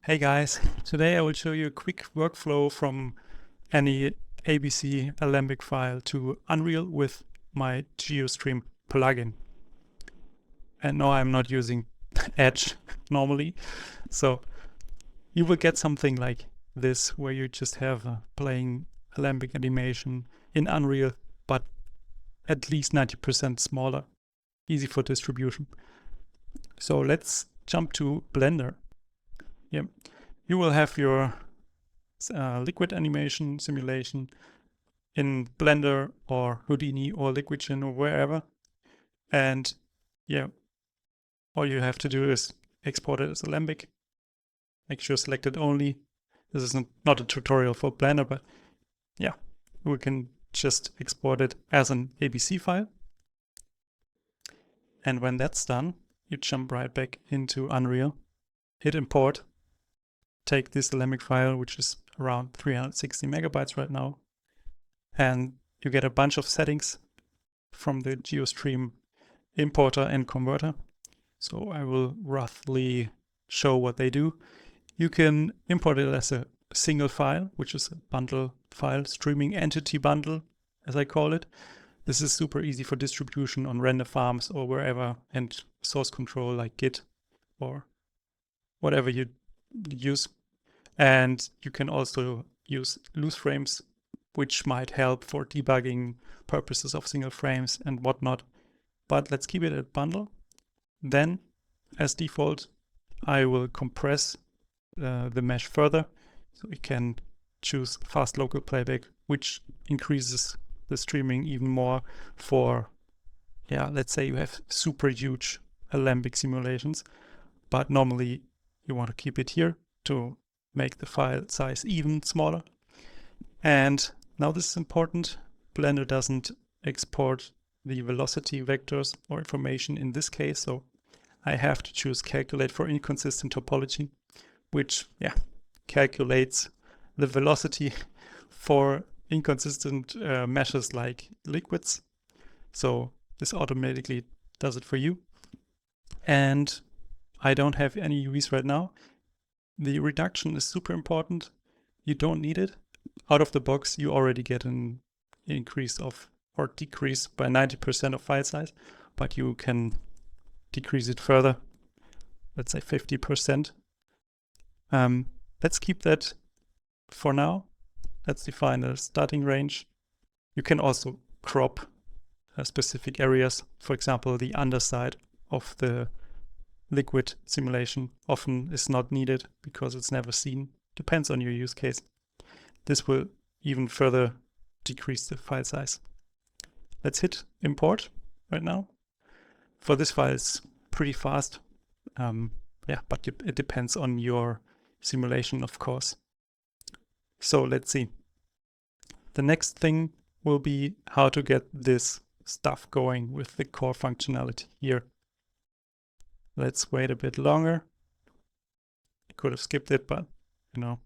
Hey guys, today I will show you a quick workflow from any ABC Alembic file to Unreal with my GeoStream plugin. And no, I'm not using Edge normally. So you will get something like this where you just have a playing Alembic animation in Unreal, but at least 90% smaller, easy for distribution. So let's jump to Blender. Yep. You will have your liquid animation simulation in Blender or Houdini or LiquidGen or wherever. And yeah, all you have to do is export it as Alembic. Make sure selected only. This is not a tutorial for Blender, but yeah, we can just export it as an ABC file. And when that's done, you jump right back into Unreal, hit import, take this Alembic file, which is around 360 megabytes right now, and you get a bunch of settings from the GeoStream importer and converter. So I will roughly show what they do. You can import it as a single file, which is a bundle file, streaming entity bundle, as I call it. This is super easy for distribution on render farms or wherever, and source control like Git or whatever you use. And you can also use loose frames, which might help for debugging purposes of single frames and whatnot. But let's keep it at bundle. Then, as default, I will compress the mesh further, so we can choose fast local playback, which increases the streaming even more for, yeah, let's say you have super huge Alembic simulations, but normally you want to keep it here to make the file size even smaller. And now this is important. Blender doesn't export the velocity vectors or information in this case, so I have to choose calculate for inconsistent topology, which calculates the velocity for inconsistent meshes like liquids. So this automatically does it for you. And I don't have any UVs right now. The reduction is super important. You don't need it. Out of the box, you already get an increase of or decrease by 90% of file size, but you can decrease it further. Let's say 50%. Let's keep that for now. Let's define a starting range. You can also crop specific areas. For example, the underside of the liquid simulation often is not needed because it's never seen. Depends on your use case. This will even further decrease the file size. Let's hit import right now. For this file, it's pretty fast. But it depends on your simulation, of course. So let's see. The next thing will be how to get this stuff going with the core functionality here. Let's wait a bit longer. I could have skipped it, but you know.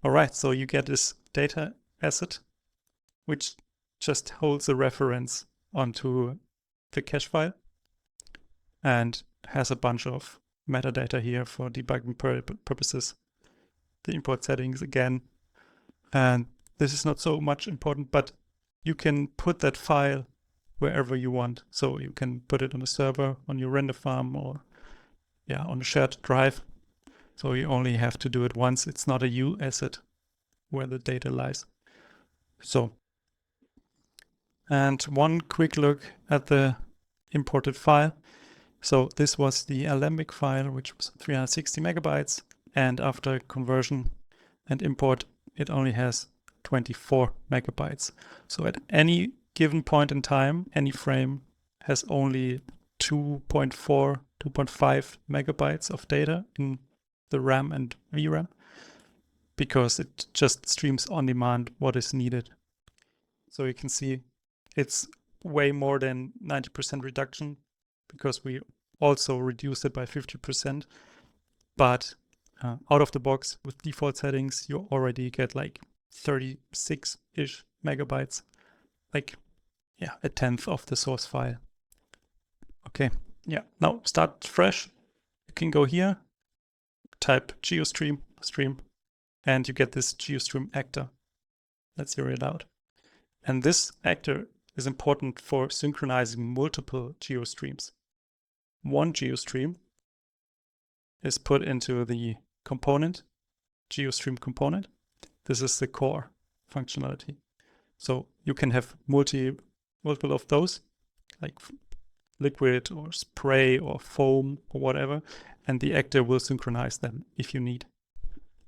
All right, so you get this data asset, which just holds a reference onto the cache file and has a bunch of metadata here for debugging purposes. The import settings again. And this is not so much important, but you can put that file wherever you want. So you can put it on a server, on your render farm, or on a shared drive. So you only have to do it once. It's not a U asset where the data lies. So, and one quick look at the imported file. So this was the Alembic file, which was 360 megabytes. And after conversion and import, it only has 24 megabytes. So at any given point in time, any frame has only 2.4, 2.5 megabytes of data in the RAM and VRAM, because it just streams on demand what is needed. So you can see it's way more than 90% reduction, because we also reduced it by 50%. But out of the box with default settings, you already get like 36-ish megabytes, like a tenth of the source file. Okay, now start fresh. You can go here, type GeoStream stream, and you get this GeoStream actor. Let's zero it out. And this actor is important for synchronizing multiple GeoStreams. One GeoStream is put into the component, GeoStream component. This is the core functionality. So you can have multiple of those, like liquid or spray or foam or whatever, and the actor will synchronize them if you need.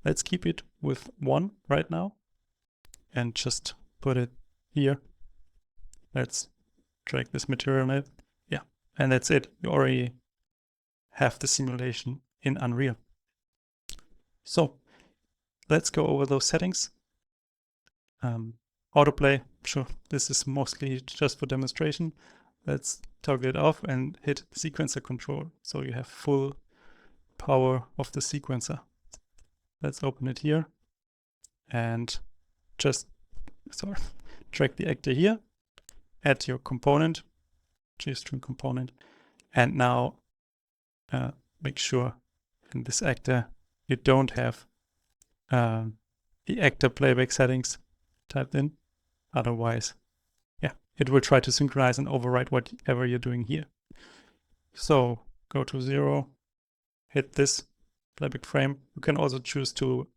Let's keep it with one right now and just put it here. Let's drag this material in. Yeah, and that's it. You already have the simulation in Unreal. So let's go over those settings. Autoplay, sure, this is mostly just for demonstration. Let's toggle it off and hit sequencer control, so you have full power of the sequencer. Let's open it here and just drag the actor here, add your component, GeoStream component, and now make sure in this actor you don't have the actor playback settings typed in. Otherwise, yeah, it will try to synchronize and override whatever you're doing here. So go to 0, hit this playback frame. You can also choose to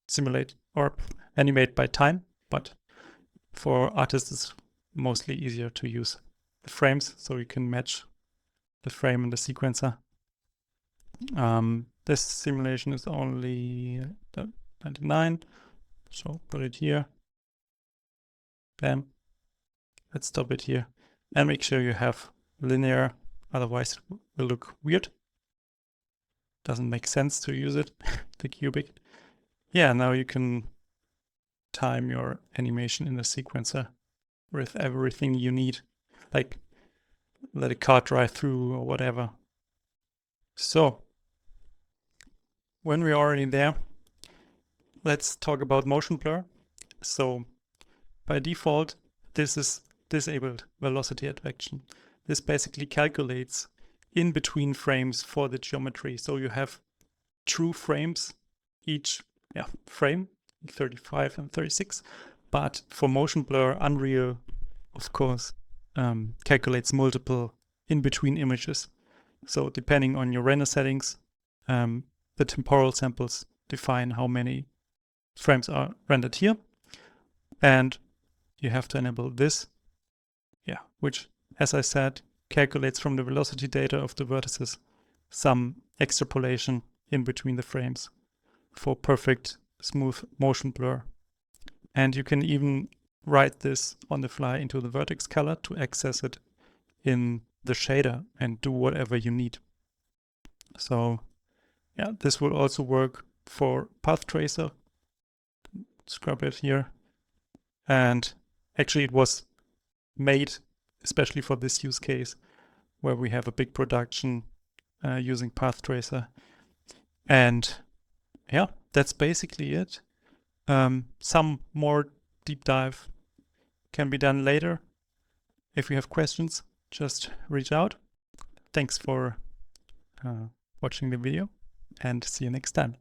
simulate or animate by time, but for artists it's mostly easier to use the frames, so you can match the frame and the sequencer. This simulation is only 99, so put it here. Bam. Let's stop it here and make sure you have linear, otherwise it will look weird. Doesn't make sense to use it, the cubic. Yeah, now you can time your animation in the sequencer with everything you need, like let a car drive through or whatever. So when we're already there, let's talk about motion blur. So by default, this is disabled velocity advection. This basically calculates in between frames for the geometry. So you have true frames, each frame, 35 and 36. But for motion blur, Unreal, of course, calculates multiple in between images. So depending on your render settings, the temporal samples define how many frames are rendered here. And you have to enable this, which, as I said, calculates from the velocity data of the vertices some extrapolation in between the frames for perfect smooth motion blur. And you can even write this on the fly into the vertex color to access it in the shader and do whatever you need. So yeah, this will also work for path tracer. Scrub it here. And actually it was made especially for this use case where we have a big production using path tracer. And yeah, that's basically it. Some more deep dive can be done later. If you have questions, just reach out. Thanks for watching the video and see you next time.